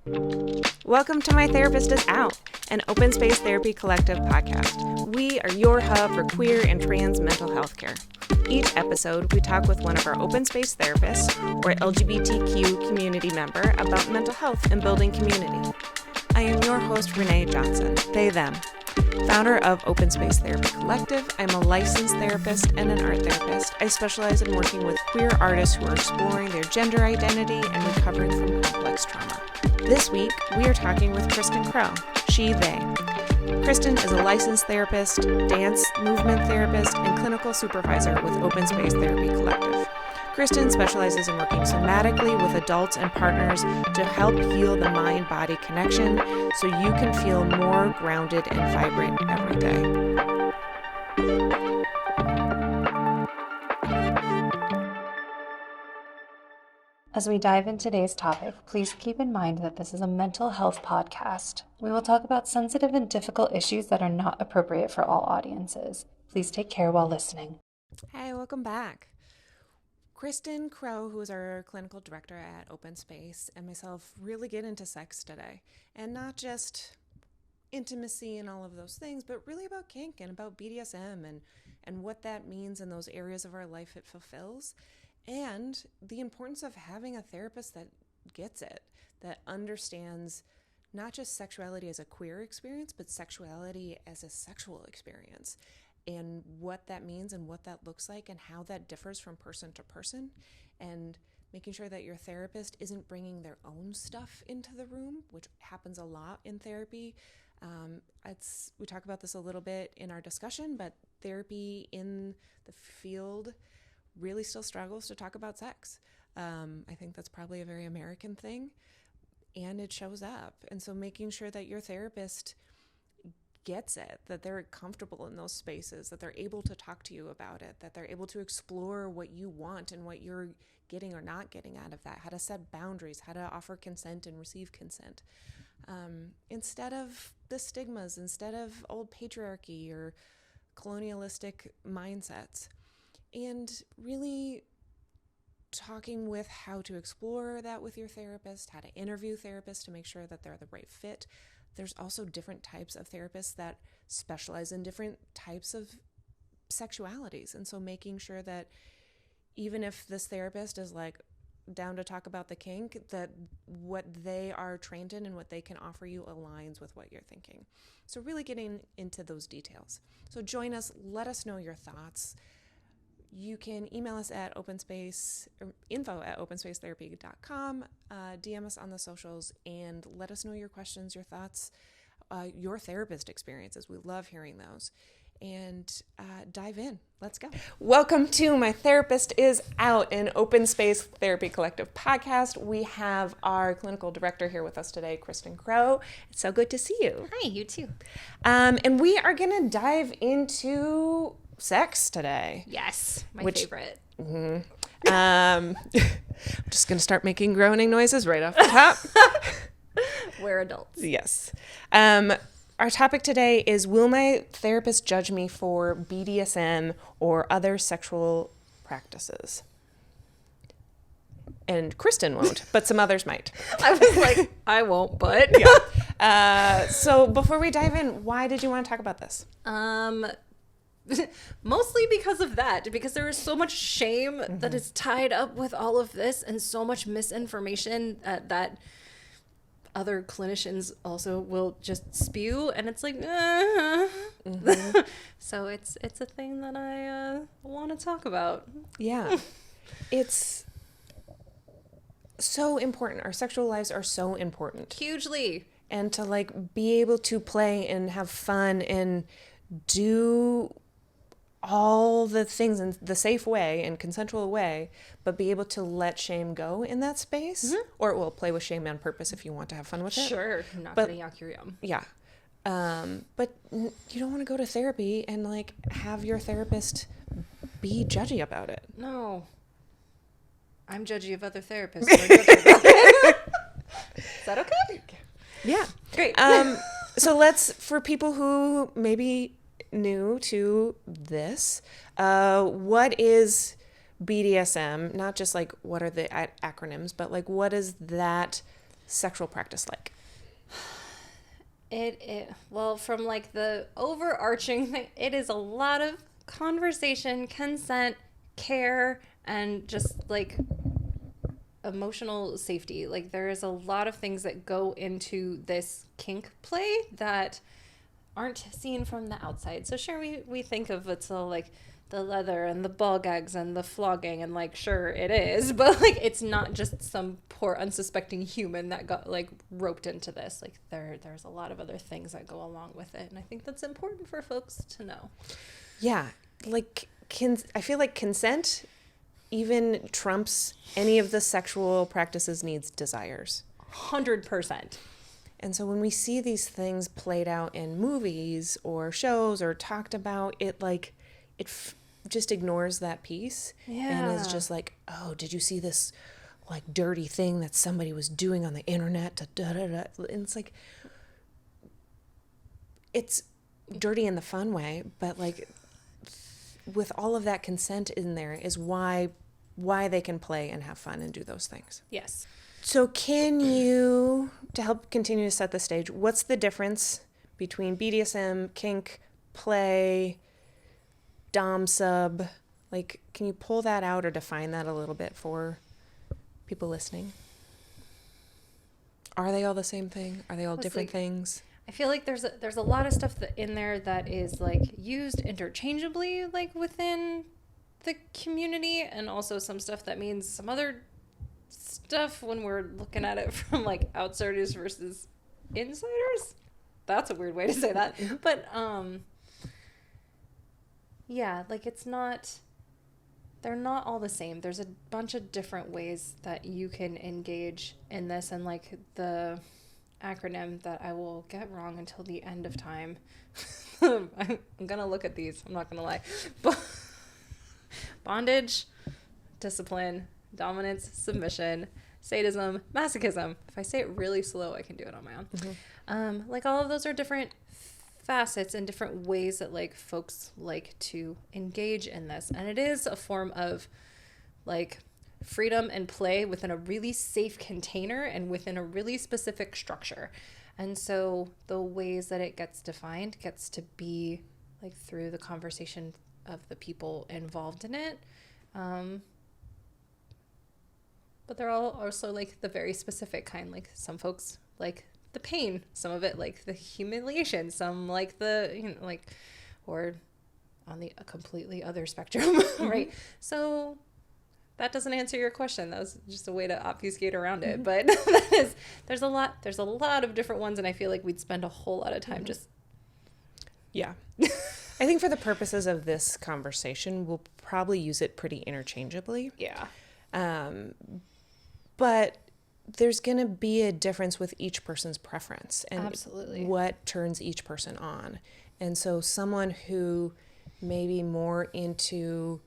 Welcome to My Therapist is Out, an open space therapy collective podcast. We are your hub for queer and trans mental health care. Each episode, we talk with one of our open space therapists or LGBTQ community member about mental health and building community. I am your host, Renae Johnson, they, them. Founder of Open Space Therapy Collective, I'm a licensed therapist and an art therapist. I specialize in working with queer artists who are exploring their gender identity and recovering from complex trauma. This week, we are talking with Kristen Crowe, she, they. Kristen is a licensed therapist, dance movement therapist, and clinical supervisor with Open Space Therapy Collective. Kristen specializes in working somatically with adults and partners to help heal the mind-body connection so you can feel more grounded and vibrant every day. As we dive into today's topic, please keep in mind that this is a mental health podcast. We will talk about sensitive and difficult issues that are not appropriate for all audiences. Please take care while listening. Hey, welcome back. Kristen Crowe, who is our clinical director at Open Space, and myself really get into sex today. And not just intimacy and all of those things, but really about kink and about BDSM and what that means in those areas of our life it fulfills. And the importance of having a therapist that gets it, that understands not just sexuality as a queer experience, but sexuality as a sexual experience. And what that means and what that looks like and how that differs from person to person, and making sure that your therapist isn't bringing their own stuff into the room, which happens a lot in therapy. We talk about this a little bit in our discussion, but therapy in the field really still struggles to talk about sex. I think that's probably a very American thing, and it shows up. And so making sure that your therapist gets it, that they're comfortable in those spaces, that they're able to talk to you about it, that they're able to explore what you want and what you're getting or not getting out of that, how to set boundaries, how to offer consent and receive consent. Instead of the stigmas, instead of old patriarchy or colonialistic mindsets. And really talking with how to explore that with your therapist, how to interview therapists to make sure that they're the right fit. There's also different types of therapists that specialize in different types of sexualities. And so making sure that even if this therapist is like down to talk about the kink, that what they are trained in and what they can offer you aligns with what you're thinking. So really getting into those details. So join us, let us know your thoughts. You can email us at info@openspacetherapy.com, DM us on the socials, and let us know your questions, your thoughts, your therapist experiences. We love hearing those. And dive in. Let's go. Welcome to My Therapist is Out, an Open Space Therapy Collective podcast. We have our clinical director here with us today, Kristen Crowe. It's so good to see you. Hi, you too. And we are going to dive into sex today. Yes, my favorite. Mm-hmm. I'm just going to start making groaning noises right off the top. We're adults. Yes. Our topic today is, will my therapist judge me for BDSM or other sexual practices? And Kristen won't, but some others might. I was like, I won't, but. Yeah. So before we dive in, why did you want to talk about this? Mostly because of that, because there is so much shame that is tied up with all of this, and so much misinformation that other clinicians also will just spew, and it's like, So it's a thing that I want to talk about. Yeah. It's so important. Our sexual lives are so important. Hugely. And to like be able to play and have fun and do all the things in the safe way and consensual way, but be able to let shame go in that space, or it will play with shame on purpose if you want to have fun with it. Sure, not getting out your yum. Yeah. But you don't want to go to therapy and like have your therapist be judgy about it. No. I'm judgy of other therapists. Is that okay? Yeah. Great. So for people who maybe new to this, what is BDSM? Not just like what are the acronyms, but like what does that sexual practice like? Well, from like the overarching thing, it is a lot of conversation, consent, care, and just like emotional safety. Like there is a lot of things that go into this kink play that aren't seen from the outside. So sure, we think of it's all like the leather and the ball gags and the flogging, and like sure it is, but like it's not just some poor unsuspecting human that got like roped into this. Like there's a lot of other things that go along with it, and I think that's important for folks to know. Yeah, like I feel like consent even trumps any of the sexual practices needs desires. 100%. And so when we see these things played out in movies or shows or talked about, it like just ignores that piece. Yeah. And is just like, oh, did you see this like dirty thing that somebody was doing on the internet? And it's like, it's dirty in the fun way, but like with all of that consent in there is why they can play and have fun and do those things. Yes. So can you, to help continue to set the stage, what's the difference between BDSM, kink, play, dom, sub? Like, can you pull that out or define that a little bit for people listening? Are they all the same thing? Are they all different things? I feel like there's a lot of stuff in there that is like used interchangeably, like within the community, and also some stuff that means some other stuff when we're looking at it from like outsiders versus insiders. That's a weird way to say that. But yeah, like they're not all the same. There's a bunch of different ways that you can engage in this, and like the acronym that I will get wrong until the end of time. I'm gonna look at these, I'm not gonna lie. Bondage, discipline, dominance, submission, sadism, masochism. If I say it really slow, I can do it on my own. Like all of those are different facets and different ways that like folks like to engage in this, and it is a form of like freedom and play within a really safe container and within a really specific structure. And so the ways that it gets defined gets to be like through the conversation of the people involved in it. But they're all also like the very specific kind. Like some folks like the pain, some of it like the humiliation, some like the, you know, like, or on the completely other spectrum, right? So that doesn't answer your question. That was just a way to obfuscate around it. But there's a lot of different ones, and I feel like we'd spend a whole lot of time just. Yeah. I think for the purposes of this conversation, we'll probably use it pretty interchangeably. Yeah. But there's going to be a difference with each person's preference and absolutely what turns each person on. And so someone who may be more into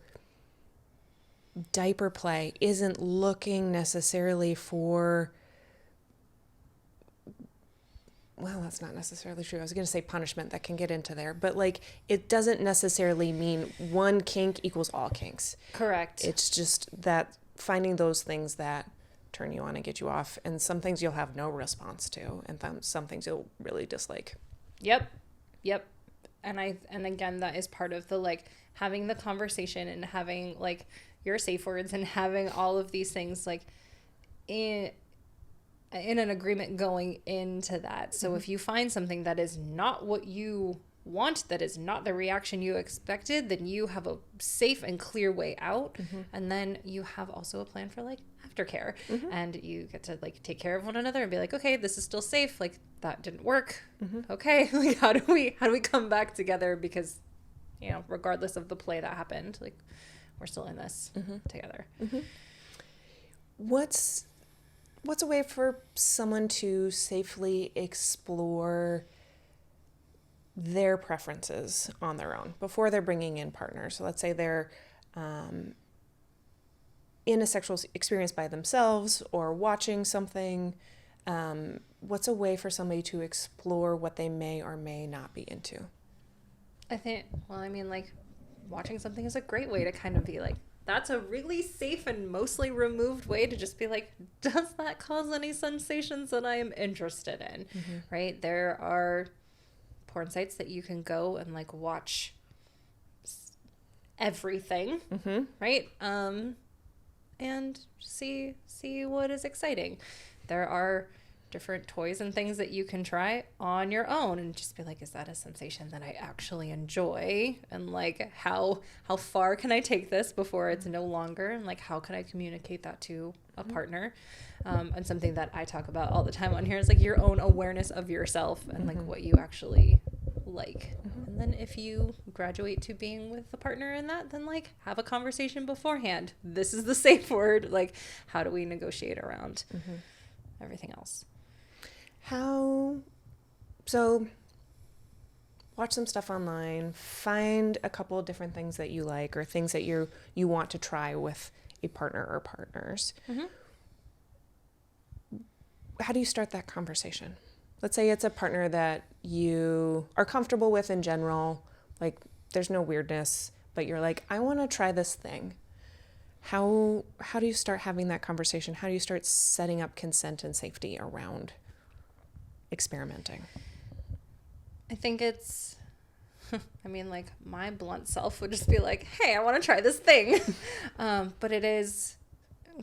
diaper play isn't looking necessarily for, well, that's not necessarily true. I was going to say punishment, that can get into there, but like it doesn't necessarily mean one kink equals all kinks. Correct. It's just that finding those things that turn you on and get you off, and some things you'll have no response to, and some things you'll really dislike. Yep. And again, that is part of the like having the conversation and having like your safe words and having all of these things like in an agreement going into that. So if you find something that is not what you want, that is not the reaction you expected, then you have a safe and clear way out. And then you have also a plan for like aftercare, and you get to like take care of one another and be like, okay, this is still safe, like that didn't work. Okay, like how do we come back together, because you know, regardless of the play that happened, like we're still in this together. What's a way for someone to safely explore their preferences on their own before they're bringing in partners? So let's say they're in a sexual experience by themselves or watching something. What's a way for somebody to explore what they may or may not be into? I think, well, I mean, like watching something is a great way to kind of be like, that's a really safe and mostly removed way to just be like, does that cause any sensations that I am interested in? Right? There are porn sites that you can go and like watch everything, right? And see what is exciting. There are different toys and things that you can try on your own and just be like, is that a sensation that I actually enjoy? And like, how far can I take this before it's no longer? And like, how can I communicate that to a partner? And something that I talk about all the time on here is like your own awareness of yourself and like what you actually like. And then if you graduate to being with a partner in that, then like have a conversation beforehand. This is the safe word. Like, how do we negotiate around everything else? So watch some stuff online, find a couple of different things that you like or things that you want to try with a partner or partners. How do you start that conversation? Let's say it's a partner that you are comfortable with in general, like there's no weirdness, but you're like, I want to try this thing. How do you start having that conversation? How do you start setting up consent and safety around experimenting? I think it's, I mean, like my blunt self would just be like, hey, I want to try this thing. But it is,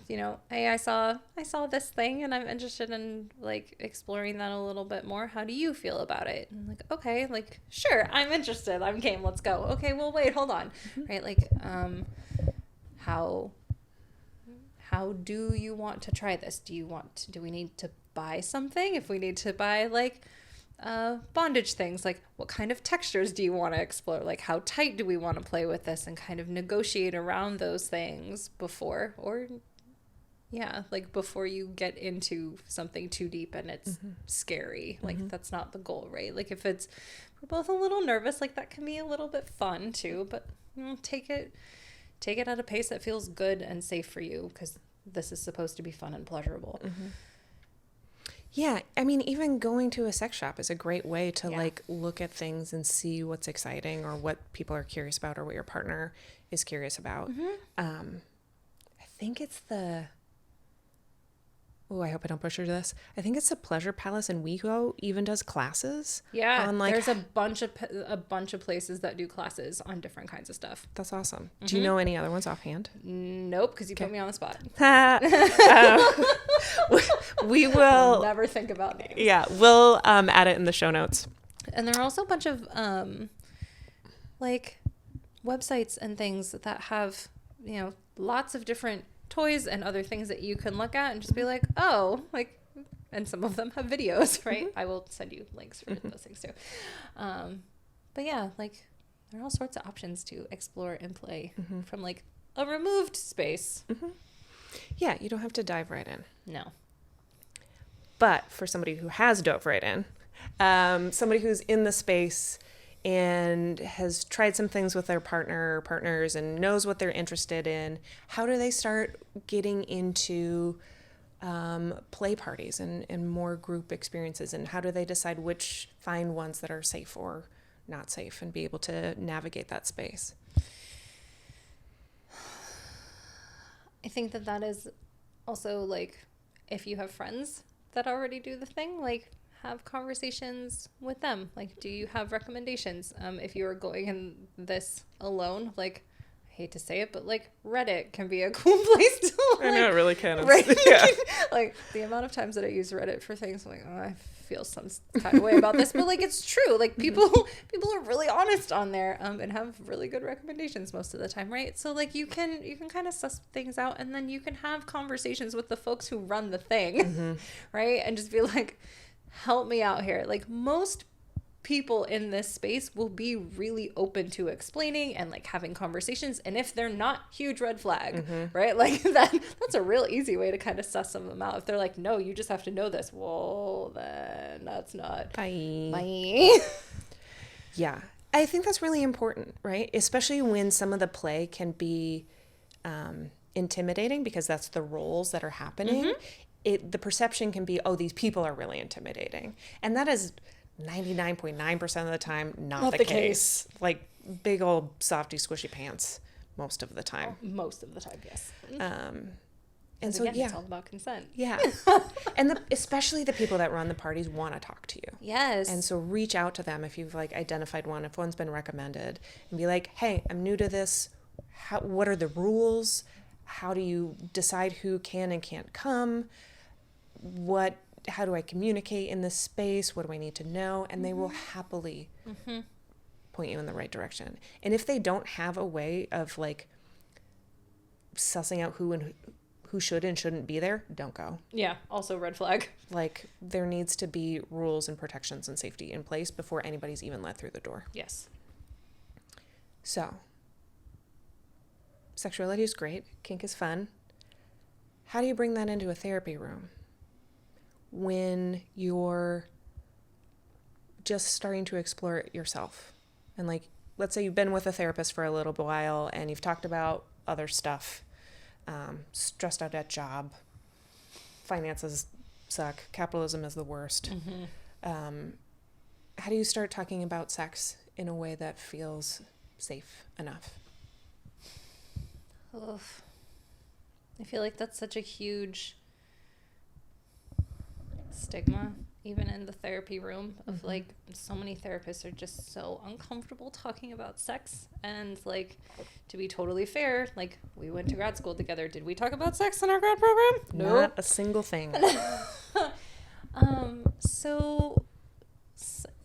you know, hey, I saw this thing and I'm interested in like exploring that a little bit more. How do you feel about it? And I'm like, okay, like, sure, I'm interested. I'm game. Let's go. Okay, well, wait, hold on. Right. Like, how do you want to try this? Do we need to buy something? If we need to buy like bondage things, like what kind of textures do you want to explore? Like how tight do we want to play with this and kind of negotiate around those things before, or like before you get into something too deep and it's scary. Like that's not the goal, right? Like if we're both a little nervous, like that can be a little bit fun too, but you know, take it at a pace that feels good and safe for you, because this is supposed to be fun and pleasurable. Yeah, I mean, even going to a sex shop is a great way to like look at things and see what's exciting or what people are curious about or what your partner is curious about. I think it's I hope I don't butcher this. I think it's the Pleasure Palace in WeGo even does classes. Yeah, on like, there's a bunch of places that do classes on different kinds of stuff. That's awesome. Do you know any other ones offhand? Nope, because you put me on the spot. We will I'll never think about names. Yeah, we'll add it in the show notes. And there are also a bunch of like websites and things that have, you know, lots of different toys and other things that you can look at and just be like, oh, like, and some of them have videos, right? I will send you links for those things too. But yeah, like there are all sorts of options to explore and play from like a removed space. Yeah, you don't have to dive right in. No. But for somebody who has dove right in, somebody who's in the space and has tried some things with their partner or partners and knows what they're interested in, how do they start getting into play parties and more group experiences? And how do they decide find ones that are safe or not safe and be able to navigate that space? I think that is also like, if you have friends that already do the thing, like have conversations with them. Like, do you have recommendations? If you are going in this alone, like, I hate to say it, but like Reddit can be a cool place to like, I know, it really can. Right? Yeah. Like the amount of times that I use Reddit for things, I'm like, oh, I feel some kind of way about this, but like it's true. Like people are really honest on there, and have really good recommendations most of the time, right? So like you can kind of suss things out, and then you can have conversations with the folks who run the thing, right? And just be like, help me out here. Like most people in this space will be really open to explaining and like having conversations, and if they're not, huge red flag, right? Like that's a real easy way to kind of suss some of them out. If they're like, no, you just have to know this, well then that's not bye. Yeah, I think that's really important, right? Especially when some of the play can be intimidating, because that's the roles that are happening. The perception can be, oh, these people are really intimidating, and that is 99.9% of the time not the case. Like big old softy squishy pants most of the time. Most of the time, yes. And so, again, yeah. It's all about consent. Yeah. And especially the people that run the parties want to talk to you. Yes. And so reach out to them if you've like identified one, if one's been recommended, and be like, hey, I'm new to this. What are the rules? How do you decide who can and can't come? How do I communicate in this space? What do I need to know? And they will happily point you in the right direction. And if they don't have a way of like sussing out who should and shouldn't be there, don't go. Yeah, also red flag. Like, there needs to be rules and protections and safety in place before anybody's even let through the door. Yes. So, sexuality is great. Kink is fun. How do you bring that into a therapy room when you're just starting to explore it yourself? And like, let's say you've been with a therapist for a little while and you've talked about other stuff. Stressed out at job, finances suck, capitalism is the worst. How do you start talking about sex in a way that feels safe enough? Oof. I feel like that's such a huge stigma, even in the therapy room, of like, so many therapists are just so uncomfortable talking about sex. And like, to be totally fair, like, we went to grad school together. Did we talk about sex in our grad program? Not a single thing. So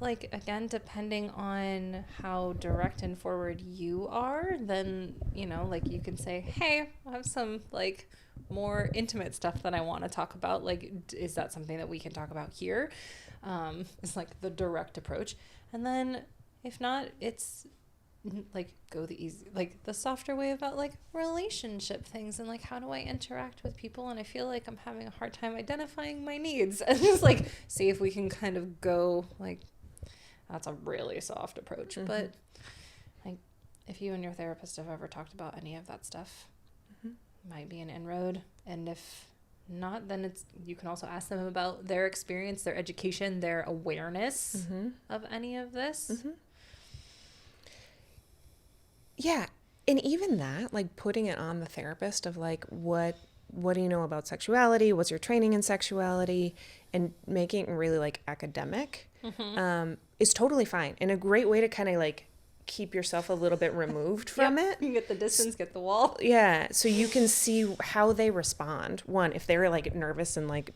like, again, depending on how direct and forward you are, then, you know, like, you can say, hey, I have some like more intimate stuff that I want to talk about. Like, is that something that we can talk about here? It's like the direct approach. And then if not, it's like, go the easy, like the softer way about like relationship things and like, how do I interact with people? And I feel like I'm having a hard time identifying my needs, and just like, see if we can kind of go like, that's a really soft approach. But like, if you and your therapist have ever talked about any of that stuff, might be an inroad. And if not, then you can also ask them about their experience, their education, their awareness of any of this. Yeah. And even that, like, putting it on the therapist of like, what do you know about sexuality? What's your training in sexuality? And making it really like academic is totally fine. And a great way to kind of like keep yourself a little bit removed from it. You get the distance, get the wall. Yeah. So you can see how they respond. One, if they're like nervous and like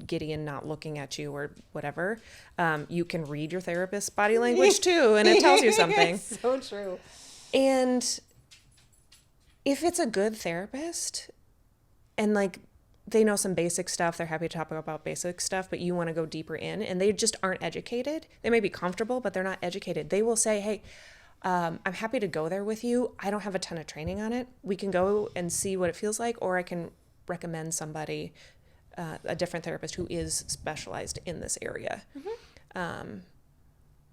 giddy and not looking at you or whatever, you can read your therapist's body language too, and it tells you something. So true. And if it's a good therapist and like they know some basic stuff, they're happy to talk about basic stuff, but you want to go deeper in, and they just aren't educated. They may be comfortable, but they're not educated. They will say, hey, I'm happy to go there with you. I don't have a ton of training on it. We can go and see what it feels like, or I can recommend somebody, a different therapist who is specialized in this area,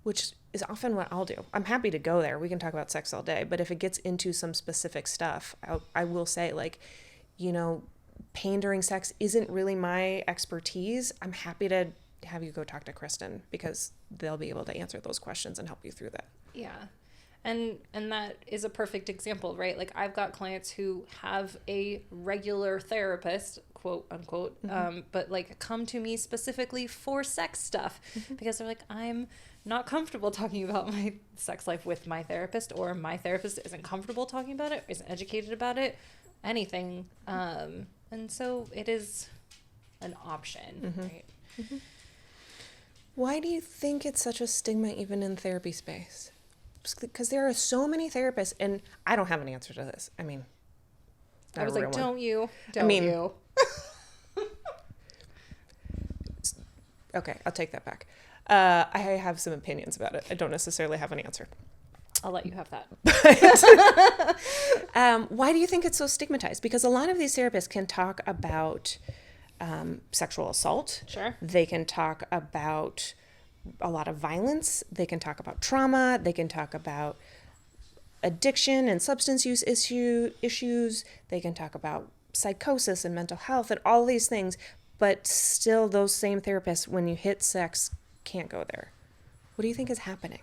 which is often what I'll do. I'm happy to go there. We can talk about sex all day, but if it gets into some specific stuff, I will say, like, you know, pain during sex isn't really my expertise. I'm happy to have you go talk to Kristen, because they'll be able to answer those questions and help you through that. Yeah. And that is a perfect example, right? Like, I've got clients who have a regular therapist, quote unquote, but like come to me specifically for sex stuff because they're like, I'm not comfortable talking about my sex life with my therapist, or my therapist isn't comfortable talking about it, isn't educated about it, anything. And so it is an option, right? Why do you think it's such a stigma even in therapy space? Because there are so many therapists, and I don't have an answer to this. I mean, I was like, don't you? Okay, I'll take that back. I have some opinions about it. I don't necessarily have an answer. I'll let you have that. Why do you think it's so stigmatized? Because a lot of these therapists can talk about sexual assault. Sure. They can talk about a lot of violence. They can talk about trauma. They can talk about addiction and substance use issues. They can talk about psychosis and mental health and all these things. But still, those same therapists, when you hit sex, can't go there. What do you think is happening?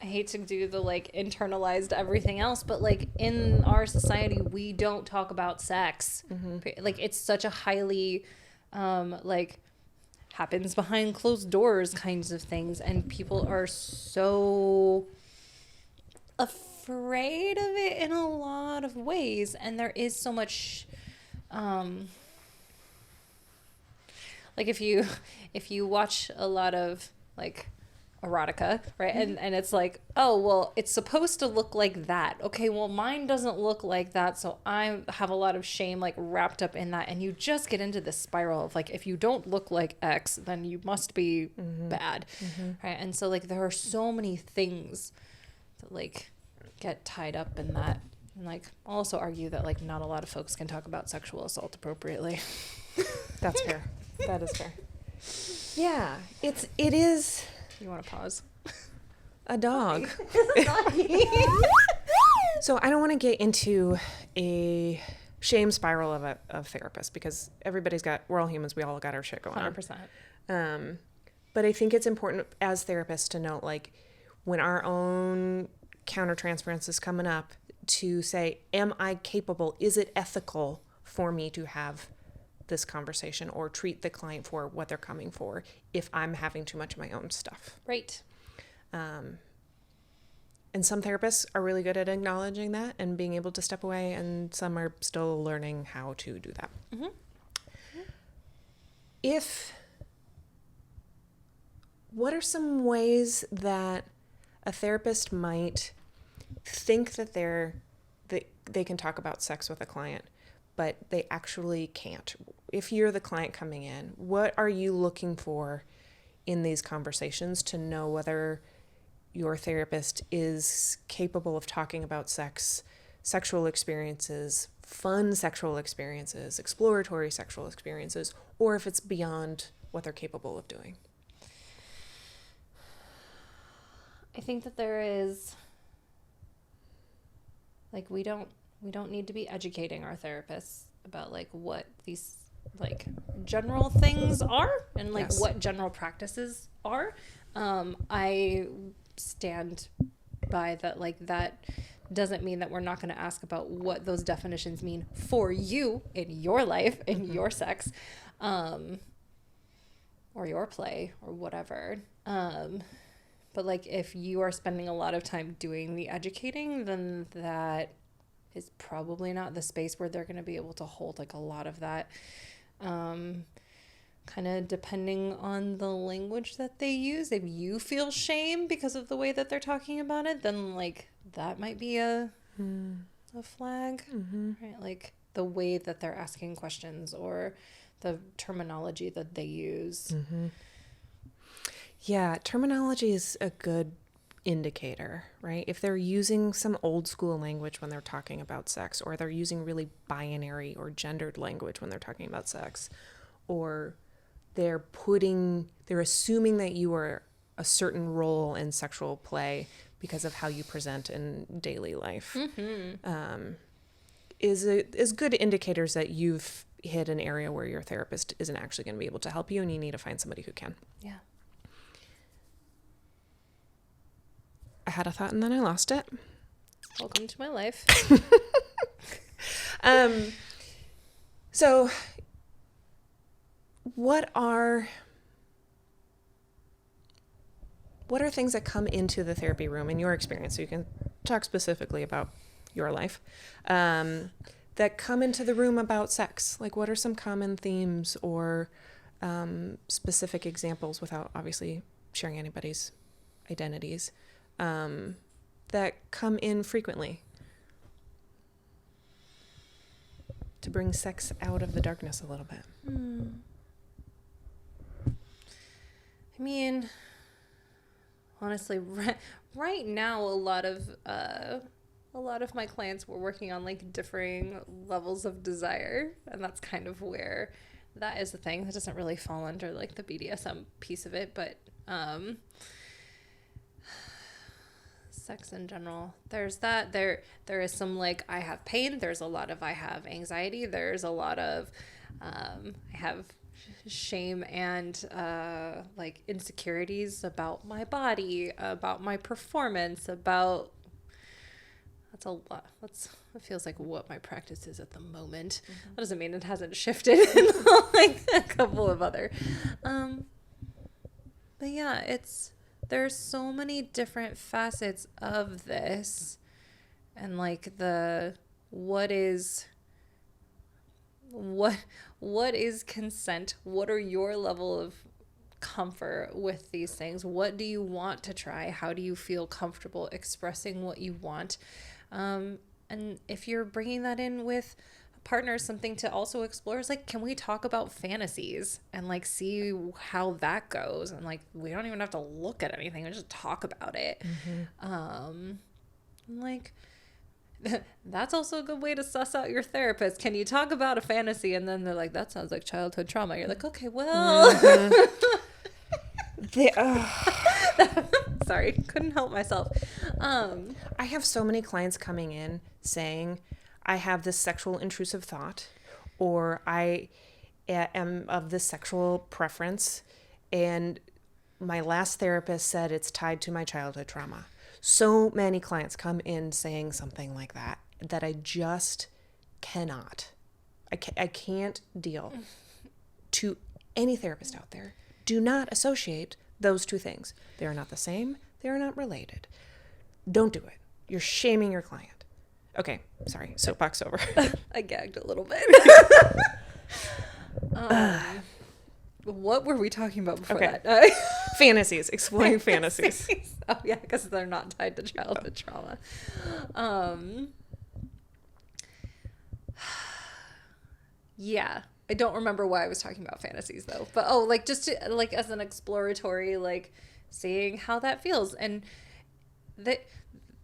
I hate to do the like internalized everything else, but like in our society, we don't talk about sex. Like it's such a highly, like happens behind closed doors kinds of things. And people are so afraid of it in a lot of ways. And there is so much, like if you watch a lot of like erotica, right? And it's like, oh, well, it's supposed to look like that. Okay, well, mine doesn't look like that. So I have a lot of shame like wrapped up in that. And you just get into this spiral of like, if you don't look like X, then you must be bad. Right. And so like, there are so many things that like get tied up in that. And like, I'll also argue that like not a lot of folks can talk about sexual assault appropriately. That's fair. That is fair. Yeah, it is. You want to pause? A dog. So I don't want to get into a shame spiral of therapists, because we're all humans. We all got our shit going 100%. on. But I think it's important as therapists to note, like, when our own countertransference is coming up, to say, am I capable? Is it ethical for me to have this conversation or treat the client for what they're coming for if I'm having too much of my own stuff? Right. And some therapists are really good at acknowledging that and being able to step away, and some are still learning how to do that. What are some ways that a therapist might think that they can talk about sex with a client, but they actually can't? If you're the client coming in, what are you looking for in these conversations to know whether your therapist is capable of talking about sex, sexual experiences, fun sexual experiences, exploratory sexual experiences, or if it's beyond what they're capable of doing? I think that there is, like, we don't need to be educating our therapists about like what these like general things are and like Yes. what general practices are. I stand by that. Like, that doesn't mean that we're not going to ask about what those definitions mean for you in your life, in your sex, or your play or whatever. But like, if you are spending a lot of time doing the educating, then that is probably not the space where they're going to be able to hold like a lot of that. Kind of depending on the language that they use. If you feel shame because of the way that they're talking about it, then like that might be a flag, right? Like the way that they're asking questions or the terminology that they use. Yeah, terminology is a good indicator, right? If they're using some old school language when they're talking about sex, or they're using really binary or gendered language when they're talking about sex, or they're assuming that you are a certain role in sexual play because of how you present in daily life, is good indicators that you've hit an area where your therapist isn't actually going to be able to help you, and you need to find somebody who can. Yeah. I had a thought and then I lost it. Welcome to my life. So what are things that come into the therapy room in your experience? So you can talk specifically about your life, that come into the room about sex. Like, what are some common themes or specific examples, without obviously sharing anybody's identities, that come in frequently to bring sex out of the darkness a little bit? I mean, honestly, right now, a lot of my clients were working on like differing levels of desire, and that's kind of where that is the thing that doesn't really fall under like the BDSM piece of it, but sex in general, there's that. There is some like, I have pain, there's a lot of I have anxiety, there's a lot of I have shame and like insecurities about my body, about my performance, about that's a lot. It feels like what my practice is at the moment. That doesn't mean it hasn't shifted in like a couple of other. But yeah, there's so many different facets of this, and like what is consent? What are your level of comfort with these things? What do you want to try? How do you feel comfortable expressing what you want? And if you're bringing that in with a partner, something to also explore is like, can we talk about fantasies and like see how that goes? And like, we don't even have to look at anything. We just talk about it. Like, that's also a good way to suss out your therapist. Can you talk about a fantasy? And then they're like, that sounds like childhood trauma. You're like, okay, well. Sorry, couldn't help myself. I have so many clients coming in saying, I have this sexual intrusive thought, or I am of this sexual preference, and my last therapist said it's tied to my childhood trauma. So many clients come in saying something like that I just cannot. I can't deal. To any therapist out there, do not associate those two things. They are not the same. They are not related. Don't do it. You're shaming your client. Okay, sorry. Soapbox over. I gagged a little bit. What were we talking about before that? Fantasies. Exploring fantasies. Oh, yeah, because they're not tied to childhood trauma. Yeah. I don't remember why I was talking about fantasies, though. But, like, just to, like, as an exploratory, like, seeing how that feels. And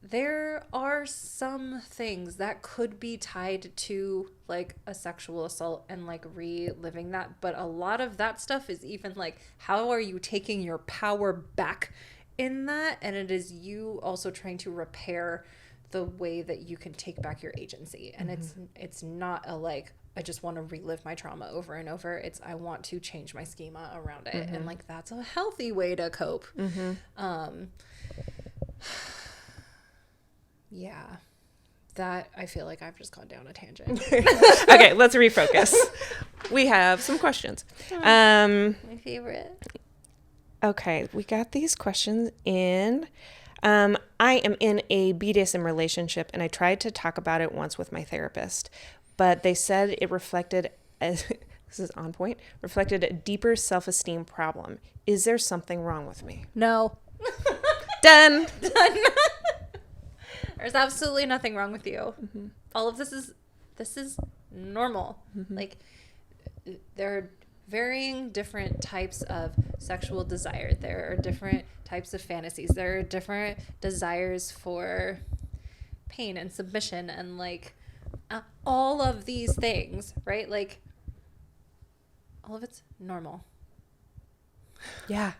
there are some things that could be tied to like a sexual assault and like reliving that, but a lot of that stuff is even like, how are you taking your power back in that? And it is you also trying to repair the way that you can take back your agency. And it's not a like, I just want to relive my trauma over and over. It's I want to change my schema around it. And like, that's a healthy way to cope. Yeah, that I feel like I've just gone down a tangent. Okay, let's refocus. We have some questions. My favorite. Okay, we got these questions in. I am in a BDSM relationship, and I tried to talk about it once with my therapist, but they said it reflected, this is on point, reflected a deeper self-esteem problem. Is there something wrong with me? No. Done. There's absolutely nothing wrong with you. All of this is normal. Like, there are varying different types of sexual desire. There are different types of fantasies. There are different desires for pain and submission and like all of these things, right? Like, all of it's normal. Yeah.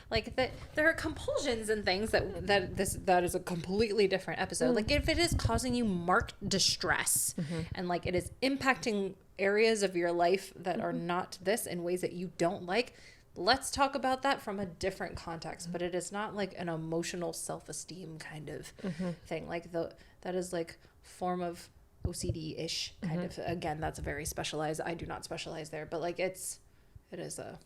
Like there are compulsions and things that is a completely different episode. Like if it is causing you marked distress and like it is impacting areas of your life that are not this in ways that you don't like, let's talk about that from a different context. But it is not like an emotional self-esteem kind of thing. Like that is like form of OCD-ish kind of. Again, that's very specialized. I do not specialize there, but like it is a.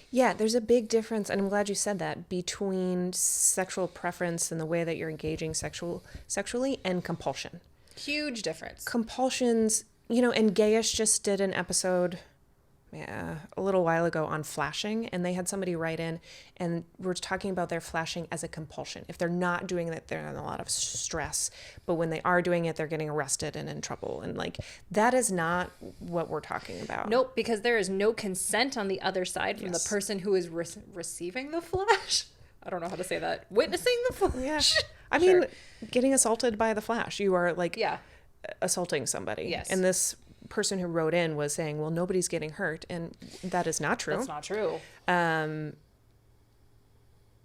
Yeah, there's a big difference, and I'm glad you said that, between sexual preference and the way that you're engaging sexually and compulsion. Huge difference. Compulsions, and Gayish just did an episode a little while ago on flashing, and they had somebody write in and we're talking about their flashing as a compulsion. If they're not doing it, they're in a lot of stress, but when they are doing it, they're getting arrested and in trouble, and like that is not what we're talking about. Nope, because there is no consent on the other side from the person who is receiving the flash. I don't know how to say that. Witnessing the flash. Yeah. I mean, getting assaulted by the flash. You are like assaulting somebody. Yes. And this person who wrote in was saying, well, nobody's getting hurt, and that is not true. That's not true.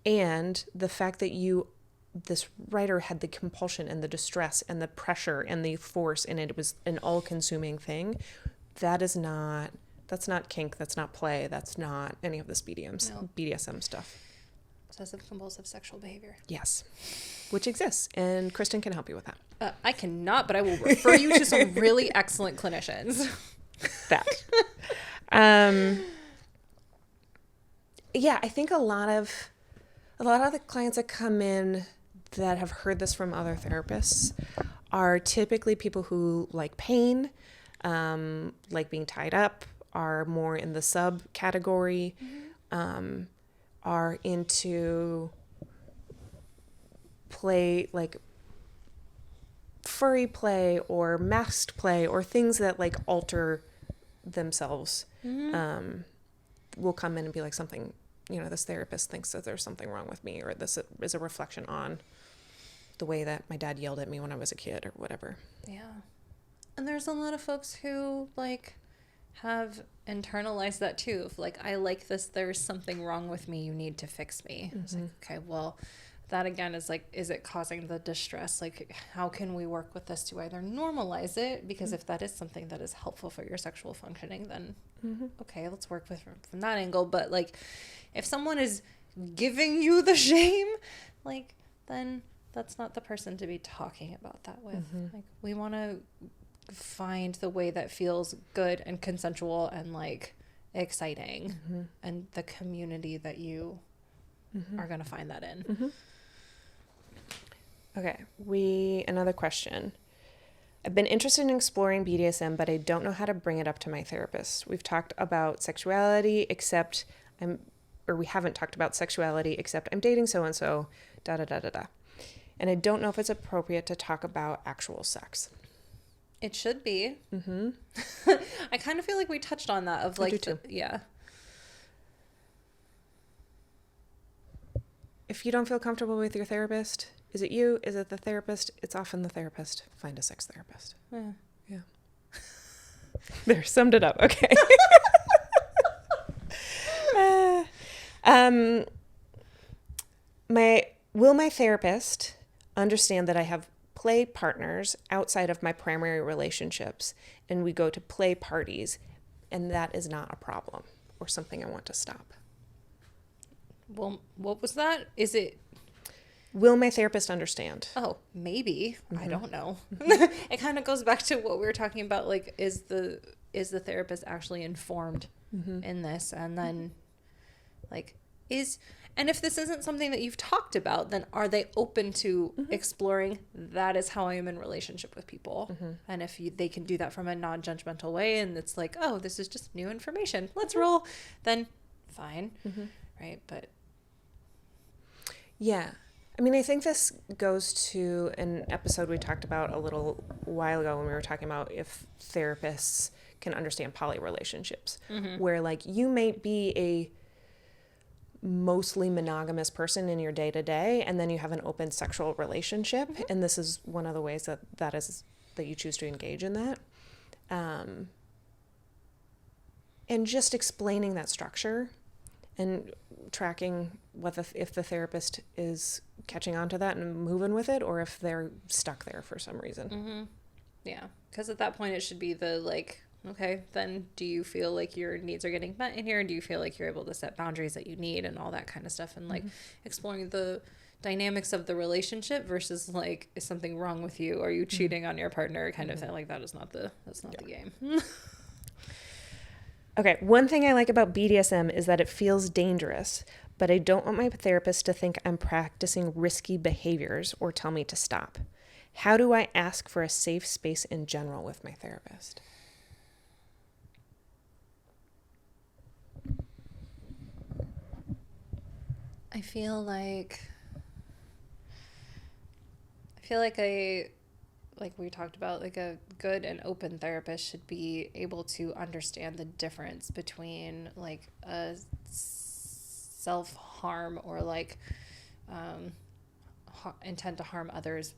And the fact that this writer had the compulsion and the distress and the pressure and the force, and it was an all-consuming thing, that's not That's not kink. That's not play. That's not any of this BDSM stuff. Obsessive compulsive sexual behavior. Yes. Which exists. And Kristen can help you with that. I cannot, but I will refer you to some really excellent clinicians. That. Yeah, I think a lot of the clients that come in that have heard this from other therapists are typically people who like pain, like being tied up, are more in the subcategory, are into play, like furry play or masked play or things that like alter themselves. Will come in and be like, something, this therapist thinks that there's something wrong with me, or this is a reflection on the way that my dad yelled at me when I was a kid or whatever. Yeah. And there's a lot of folks who like have internalized that too. If like, I like this, there's something wrong with me, you need to fix me. It's like, okay, well, that again is like, is it causing the distress? Like, how can we work with this to either normalize it? Because if that is something that is helpful for your sexual functioning, then okay, let's work with from that angle. But like, if someone is giving you the shame, like, then that's not the person to be talking about that with. Like, we want to find the way that feels good and consensual and like exciting, and the community that you are going to find that in. Okay, another question. I've been interested in exploring BDSM, but I don't know how to bring it up to my therapist. We've talked about sexuality, we haven't talked about sexuality, except I'm dating so-and-so, da-da-da-da-da. And I don't know if it's appropriate to talk about actual sex. It should be. I kind of feel like we touched on that of like, I do too. Yeah. If you don't feel comfortable with your therapist, is it you? Is it the therapist? It's often the therapist. Find a sex therapist. Yeah. There, summed it up. Okay. Will my therapist understand that I have play partners outside of my primary relationships, and we go to play parties, and that is not a problem or something I want to stop? Well, what was that? Is it? Will my therapist understand? Oh, maybe. I don't know. It kind of goes back to what we were talking about. Like, is the therapist actually informed in this? And then, like, and if this isn't something that you've talked about, then are they open to exploring, that is how I am in relationship with people? And if they can do that from a non-judgmental way, and it's like, oh, this is just new information, let's roll, then fine. Right? But yeah. I mean, I think this goes to an episode we talked about a little while ago when we were talking about if therapists can understand poly relationships, where like you may be a mostly monogamous person in your day-to-day, and then you have an open sexual relationship, and this is one of the ways that you choose to engage in that, and just explaining that structure and tracking if the therapist is catching on to that and moving with it, or if they're stuck there for some reason. Yeah, because at that point it should be the like, okay, then do you feel like your needs are getting met in here? And do you feel like you're able to set boundaries that you need and all that kind of stuff? And like exploring the dynamics of the relationship versus like, is something wrong with you? Are you cheating on your partner? Kind of thing. Like that's not the game. Okay. One thing I like about BDSM is that it feels dangerous, but I don't want my therapist to think I'm practicing risky behaviors or tell me to stop. How do I ask for a safe space in general with my therapist? I feel like like we talked about, like a good and open therapist should be able to understand the difference between like a self-harm or like intent to harm others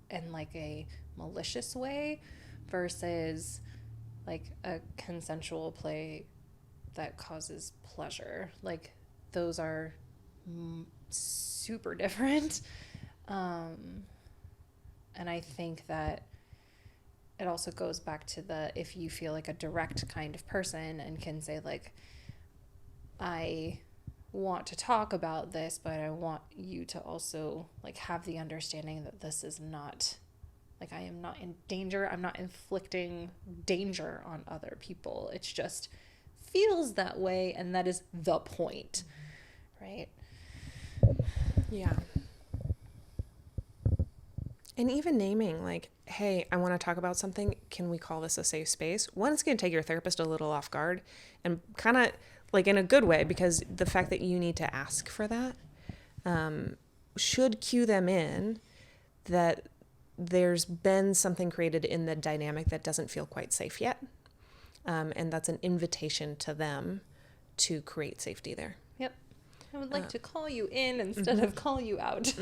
in like a malicious way versus like a consensual play that causes pleasure. Like those are super different. And I think that it also goes back to if you feel like a direct kind of person and can say like, I want to talk about this, but I want you to also like have the understanding that this is not, like, I am not in danger. I'm not inflicting danger on other people. It's just feels that way, and that is the point, right? Yeah. And even naming, like, hey, I want to talk about something. Can we call this a safe space? One, it's going to take your therapist a little off guard and kind of like in a good way, because the fact that you need to ask for that should cue them in that there's been something created in the dynamic that doesn't feel quite safe yet. And that's an invitation to them to create safety there. Yep. I would like to call you in instead of call you out.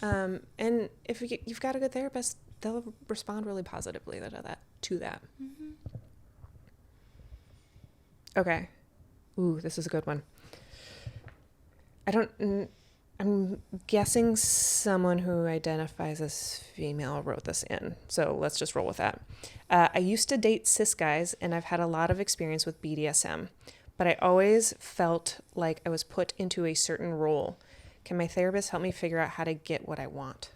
And if you've got a good therapist, they'll respond really positively to that. Okay. Ooh, this is a good one. I'm guessing someone who identifies as female wrote this in, so let's just roll with that. I used to date cis guys, and I've had a lot of experience with BDSM, but I always felt like I was put into a certain role. Can my therapist help me figure out how to get what I want?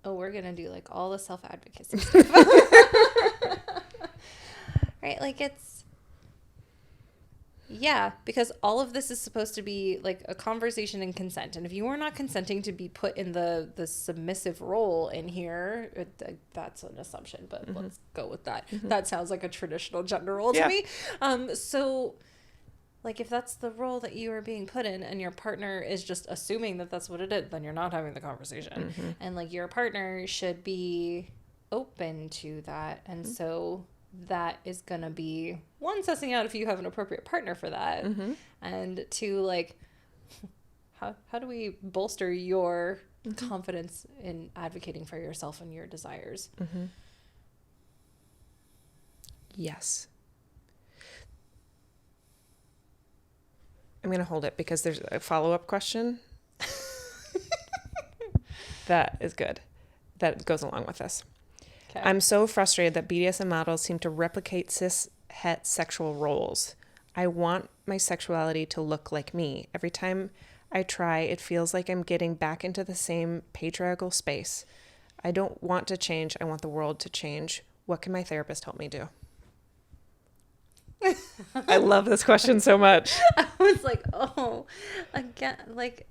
Oh, we're going to do like all the self-advocacy stuff. Right? Like yeah, because all of this is supposed to be like a conversation and consent. And if you are not consenting to be put in the submissive role in here, that's an assumption, but let's go with that. That sounds like a traditional gender role to me. So like if that's the role that you are being put in and your partner is just assuming that that's what it is, then you're not having the conversation. And like your partner should be open to that. And so that is going to be one, sussing out if you have an appropriate partner for that. And two, like how do we bolster your confidence in advocating for yourself and your desires? Yes. I'm going to hold it because there's a follow-up question that is good, that goes along with this. Okay. I'm so frustrated that BDSM models seem to replicate cis-het sexual roles. I want my sexuality to look like me. Every time I try, it feels like I'm getting back into the same patriarchal space. I don't want to change. I want the world to change. What can my therapist help me do? I love this question so much. I was like, oh, again, like,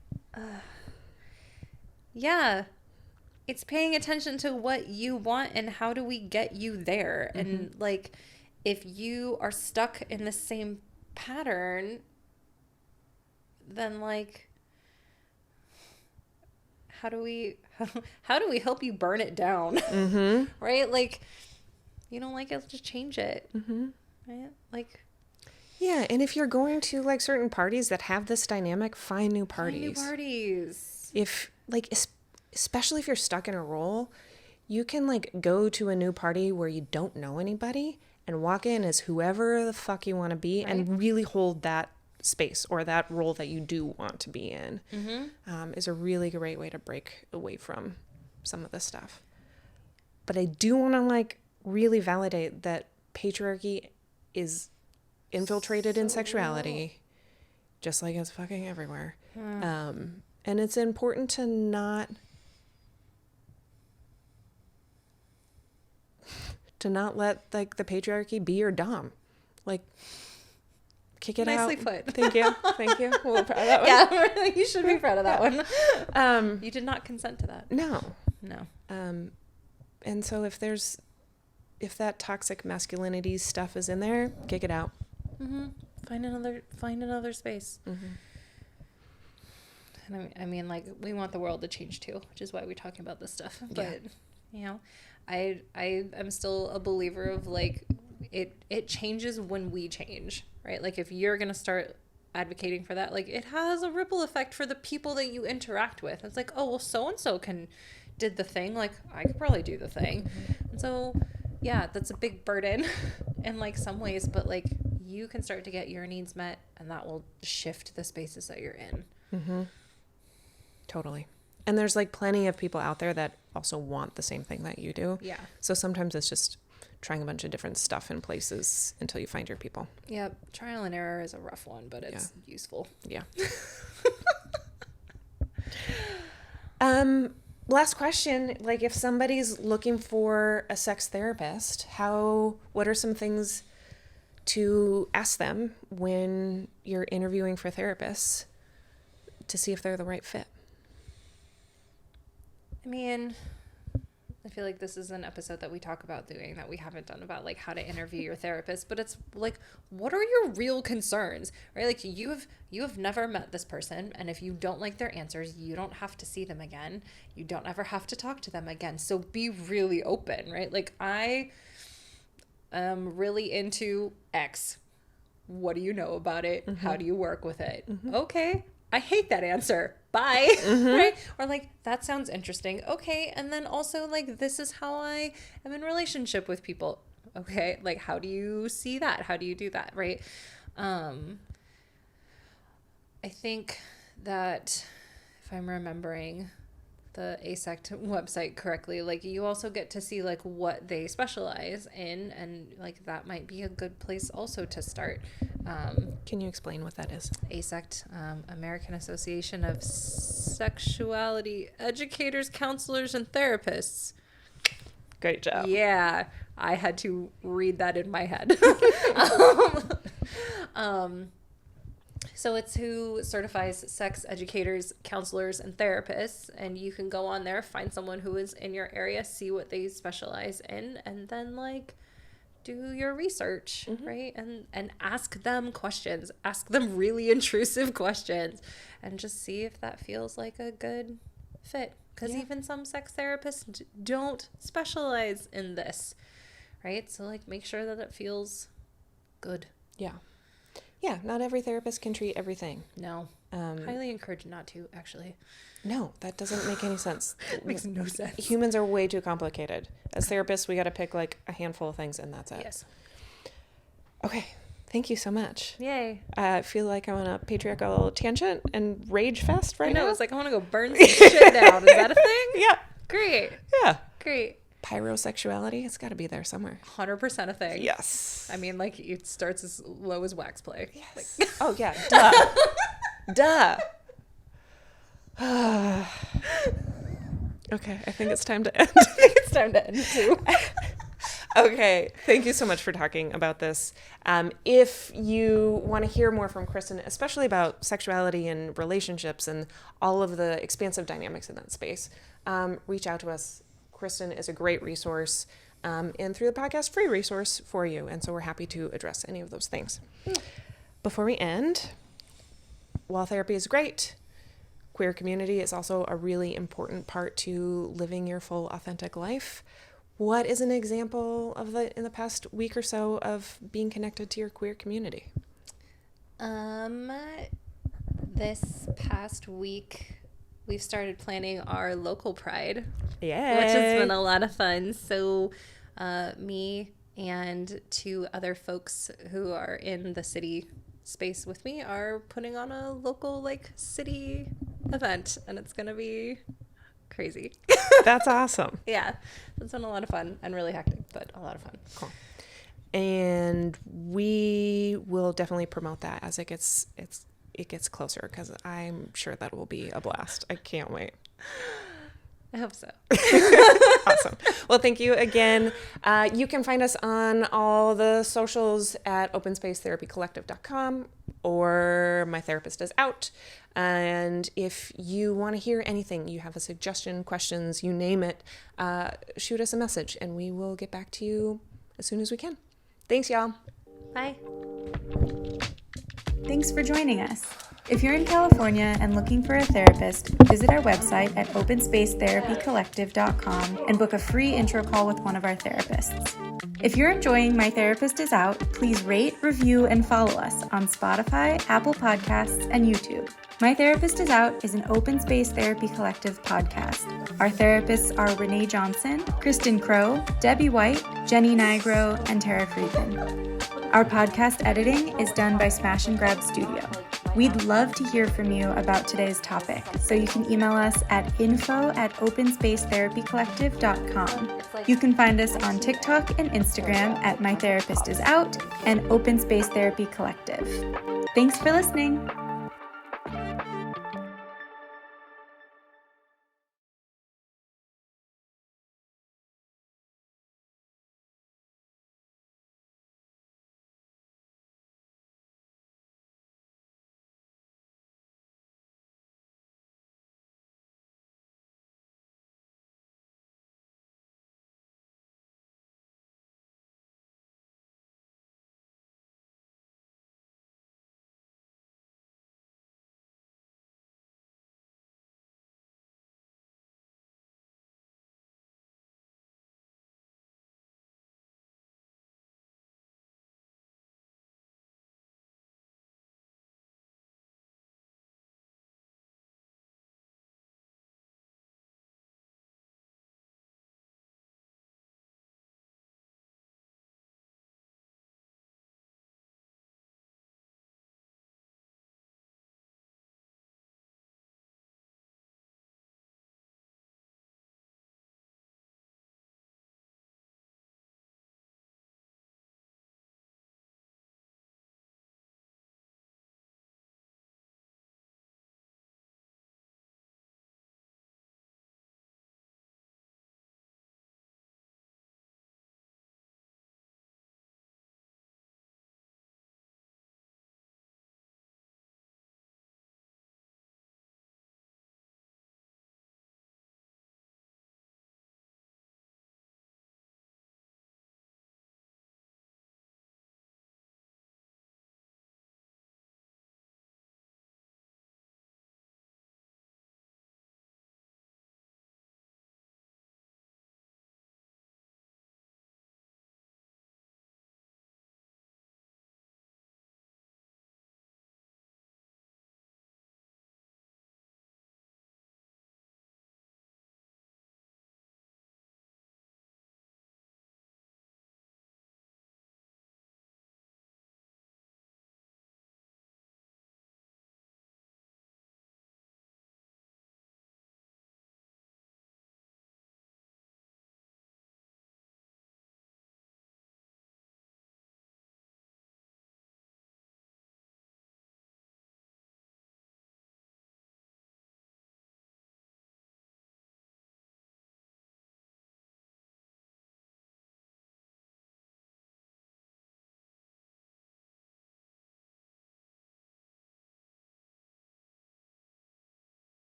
yeah, it's paying attention to what you want and how do we get you there. And like, if you are stuck in the same pattern, then like, how do we help you burn it down? Right? Like, you don't like it, just change it. Right? Like, yeah, and if you're going to like certain parties that have this dynamic, find new parties. If like, especially if you're stuck in a role, you can like go to a new party where you don't know anybody and walk in as whoever the fuck you want to be, and really hold that space or that role that you do want to be in. Is a really great way to break away from some of this stuff. But I do want to like really validate that patriarchy is infiltrated in sexuality, just like it's fucking everywhere. And it's important to not let like the patriarchy be your dom. Like, kick it out. Nicely put. Thank you. We're proud of that one. Yeah, you should be proud of that one. You did not consent to that. No. And so if that toxic masculinity stuff is in there, kick it out. Find another space. And I mean, like, we want the world to change too, which is why we're talking about this stuff. But you know, I am still a believer of like, it changes when we change, right? Like, if you're gonna start advocating for that, like, it has a ripple effect for the people that you interact with. It's like, oh well, so and so did the thing, like I could probably do the thing. And so yeah, that's a big burden in like some ways, but like you can start to get your needs met, and that will shift the spaces that you're in. Totally. And there's like plenty of people out there that also want the same thing that you do. Yeah. So sometimes it's just trying a bunch of different stuff in places until you find your people. Yep. Trial and error is a rough one, but it's useful. Yeah. Last question, like if somebody's looking for a sex therapist, what are some things to ask them when you're interviewing for therapists to see if they're the right fit? I mean, I feel like this is an episode that we talk about doing that we haven't done about like how to interview your therapist, but it's like, what are your real concerns, right? Like you have never met this person, and if you don't like their answers, you don't have to see them again. You don't ever have to talk to them again. So be really open, right? Like I am really into X. What do you know about it? Mm-hmm. How do you work with it? Mm-hmm. Okay. I hate that answer. Bye. Mm-hmm. Right? Or like, that sounds interesting. Okay. And then also like, this is how I am in relationship with people. Okay. Like, how do you see that? How do you do that? Right. I think that if I'm remembering the ASECT website correctly, like you also get to see like what they specialize in, and like that might be a good place also to start. Can you explain what that is? ASECT, American Association of Sexuality Educators, Counselors, and Therapists. Great job. Yeah, I had to read that in my head. So it's who certifies sex educators, counselors, and therapists. And you can go on there, find someone who is in your area, see what they specialize in, and then like do your research, mm-hmm. right? And ask them questions. Ask them really intrusive questions and just see if that feels like a good fit. Because even some sex therapists don't specialize in this, right? So like make sure that it feels good. Yeah. Yeah, not every therapist can treat everything. No. Highly encouraged not to, actually. No, that doesn't make any sense. It makes no sense. Humans are way too complicated. As therapists, we got to pick like a handful of things and that's it. Yes. Okay. Thank you so much. Yay. I feel like I'm on a patriarchal tangent and rage fest right now. It's like I want to go burn some shit down. Is that a thing? Yeah. Great. Yeah. Great. Pyrosexuality, it's got to be there somewhere. 100% a thing. Yes. I mean, like, it starts as low as wax play. Yes. Like, oh, yeah. Duh. Duh. Okay, I think it's time to end. It's time to end, too. Okay, thank you so much for talking about this. If you want to hear more from Kristen, especially about sexuality and relationships and all of the expansive dynamics in that space, reach out to us. Kristen is a great resource, and through the podcast, free resource for you. And so we're happy to address any of those things. Before we end, while therapy is great, queer community is also a really important part to living your full, authentic life. What is an example of in the past week or so of being connected to your queer community? This past week, we've started planning our local pride. Yeah, which has been a lot of fun. So me and two other folks who are in the city space with me are putting on a local like city event, and it's gonna be crazy. That's awesome. Yeah, it's been a lot of fun and really hectic, but a lot of fun. Cool. And we will definitely promote that as it gets closer, because I'm sure that will be a blast. I can't wait. I hope so. Awesome. Well, thank you again. You can find us on all the socials at openspacetherapycollective.com or My Therapist Is Out. And if you want to hear anything, you have a suggestion, questions, you name it, shoot us a message and we will get back to you as soon as we can. Thanks, y'all. Bye. Thanks for joining us. If you're in California and looking for a therapist, visit our website at openspacetherapycollective.com and book a free intro call with one of our therapists. If you're enjoying My Therapist Is Out, please rate, review, and follow us on Spotify, Apple Podcasts, and YouTube. My Therapist Is Out is an Open Space Therapy Collective podcast. Our therapists are Renae Johnson, Kristen Crowe, Debbie White, Jenny Nigro, and Tara Friedman. Our podcast editing is done by Smash and Grab Studio. We'd love to hear from you about today's topic, so you can email us at info@openspacetherapycollective.com. You can find us on TikTok and Instagram at My Therapist Is Out and Open Space Therapy Collective. Thanks for listening.